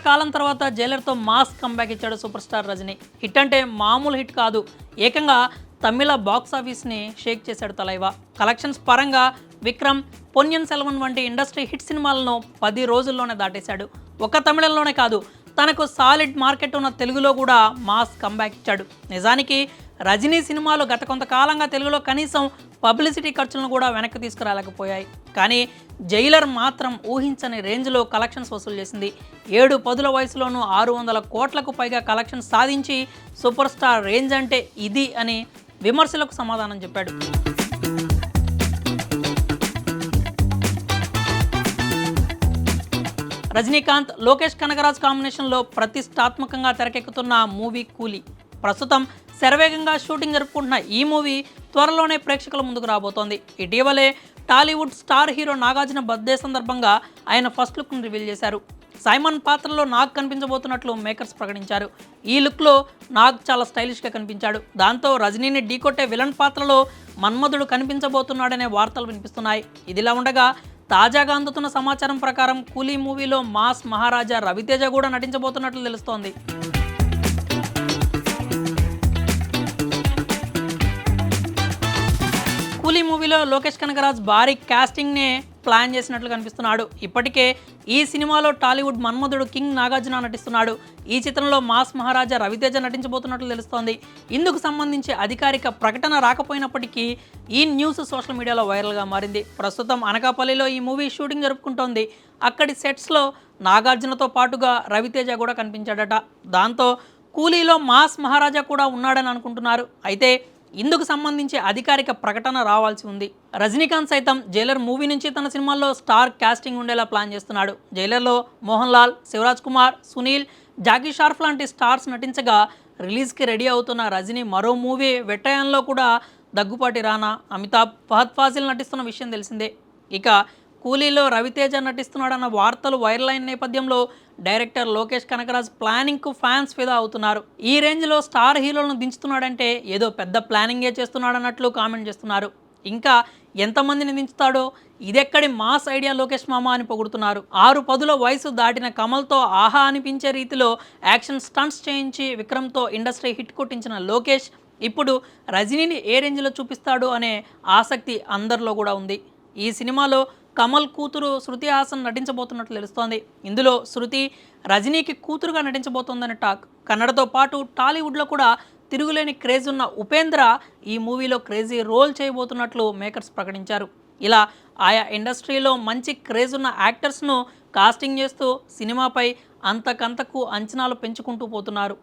కాలం తర్వాత జైలర్తో mass comeback ఇచ్చాడు super star Rajani. Hit అంటే మామూలు హిట్ కాదు, ఏకంగా తమిళ బాక్స్ ఆఫీస్ని షేక్ చేశాడు తలైవా. కలెక్షన్స్ పరంగా విక్రమ్, పొన్నియిన్ సెల్వన్ వంటి ఇండస్ట్రీ హిట్ సినిమాలను 10 రోజుల్లోనే దాటేశాడు. ఒక్క తమిళంలోనే కాదు, తనకు సాలిడ్ మార్కెట్ ఉన్న తెలుగులో కూడా మాస్ కంబ్యాక్ ఇచ్చాడు. నిజానికి రజనీ సినిమాలు గత కొంతకాలంగా తెలుగులో కనీసం పబ్లిసిటీ ఖర్చులను కూడా వెనక్కి తీసుకురాలేకపోయాయి. కానీ జైలర్ మాత్రం ఊహించని రేంజ్లో కలెక్షన్స్ వసూలు చేసింది. 7-10 వయసులోనూ 600 కోట్లకు పైగా కలెక్షన్ సాధించి సూపర్ స్టార్ రేంజ్ అంటే ఇది అని విమర్శలకు సమాధానం చెప్పాడు. రజనీకాంత్, లోకేష్ కనగరాజ్ కాంబినేషన్లో ప్రతిష్టాత్మకంగా తెరకెక్కుతున్న మూవీ కూలీ. ప్రస్తుతం శరవేగంగా షూటింగ్ జరుపుకుంటున్న ఈ మూవీ త్వరలోనే ప్రేక్షకుల ముందుకు రాబోతోంది. ఇటీవలే Tollywood star hero Nagarjuna birthday సందర్భంగా ఆయన ఫస్ట్ లుక్ను రివీల్ చేశారు. సైమన్ పాత్రలో నాగ్ కనిపించబోతున్నట్లు మేకర్స్ ప్రకటించారు. ఈ లుక్లో నాగ్ చాలా స్టైలిష్గా కనిపించాడు. దాంతో రజనీని ఢీకొట్టే విలన్ పాత్రలో మన్మధుడు కనిపించబోతున్నాడనే వార్తలు వినిపిస్తున్నాయి. ఇదిలా ఉండగా తాజాగా అందుతున్న సమాచారం ప్రకారం కూలీ మూవీలో మాస్ మహారాజా రవితేజ కూడా నటించబోతున్నట్లు తెలుస్తోంది. కూలీ మూవీలో లోకేష్ కనగరాజ్ భారీ కాస్టింగ్నే ప్లాన్ చేసినట్లు కనిపిస్తున్నాడు. ఇప్పటికే ఈ సినిమాలో టాలీవుడ్ మన్మధుడు కింగ్ నాగార్జున నటిస్తున్నాడు. ఈ చిత్రంలో మాస్ మహారాజా రవితేజ నటించబోతున్నట్లు తెలుస్తోంది. ఇందుకు సంబంధించి అధికారిక ప్రకటన రాకపోయినప్పటికీ ఈ న్యూస్ సోషల్ మీడియాలో వైరల్గా మారింది. ప్రస్తుతం అనకాపల్లిలో ఈ మూవీ షూటింగ్ జరుపుకుంటోంది. అక్కడి సెట్స్లో నాగార్జునతో పాటుగా రవితేజ కూడా కనిపించాడట. దాంతో కూలీలో మాస్ మహారాజా కూడా ఉన్నాడని అనుకుంటున్నారు. అయితే ఇందుకు సంబంధించి అధికారిక ప్రకటన రావాల్సి ఉంది. రజనీకాంత్ సైతం జైలర్ మూవీ నుంచి తన సినిమాల్లో స్టార్ కాస్టింగ్ ఉండేలా ప్లాన్ చేస్తున్నాడు. జైలర్లో మోహన్ లాల్, శివరాజ్ కుమార్, సునీల్, జాకీ షార్ఫ్ లాంటి స్టార్స్ నటించగా రిలీజ్కి రెడీ అవుతున్న రజనీ మరో మూవీ వెట్టయాన్లో కూడా దగ్గుపాటి రానా, అమితాబ్, ఫహద్ ఫాజిల్ నటిస్తున్న విషయం తెలిసిందే. ఇక కూలీలో రవితేజ నటిస్తున్నాడన్న వార్తలు వైరల్ అయిన నేపథ్యంలో డైరెక్టర్ లోకేష్ కనగరాజ్ ప్లానింగ్కు ఫ్యాన్స్ ఫిదా అవుతున్నారు. ఈ రేంజ్లో స్టార్ హీరోలను దించుతున్నాడంటే ఏదో పెద్ద ప్లానింగే చేస్తున్నాడన్నట్లు కామెంట్ చేస్తున్నారు. ఇంకా ఎంతమందిని దించుతాడో, ఇదెక్కడి మాస్ ఐడియా లోకేష్ మామ అని పొగుడుతున్నారు. 6-10 వయసు దాటిన కమల్తో ఆహా అనిపించే రీతిలో యాక్షన్ స్టంట్స్ చేయించి విక్రమ్తో ఇండస్ట్రీ హిట్ కొట్టించిన లోకేష్ ఇప్పుడు రజనీని ఏ రేంజ్లో చూపిస్తాడు అనే ఆసక్తి అందరిలో కూడా ఉంది. ఈ సినిమాలో కమల్ కూతురు శృతి హాసన్ నటించబోతున్నట్లు తెలుస్తోంది. ఇందులో శృతి రజనీకి కూతురుగా నటించబోతోందని టాక్. కన్నడతో పాటు టాలీవుడ్లో కూడా తిరుగులేని క్రేజ్ ఉన్న ఉపేంద్ర ఈ మూవీలో క్రేజీ రోల్ చేయబోతున్నట్లు మేకర్స్ ప్రకటించారు. ఇలా ఆయా ఇండస్ట్రీలో మంచి క్రేజ్ ఉన్న యాక్టర్స్ను కాస్టింగ్ చేస్తూ సినిమాపై అంతకంతకు అంచనాలు పెంచుకుంటూ పోతున్నారు.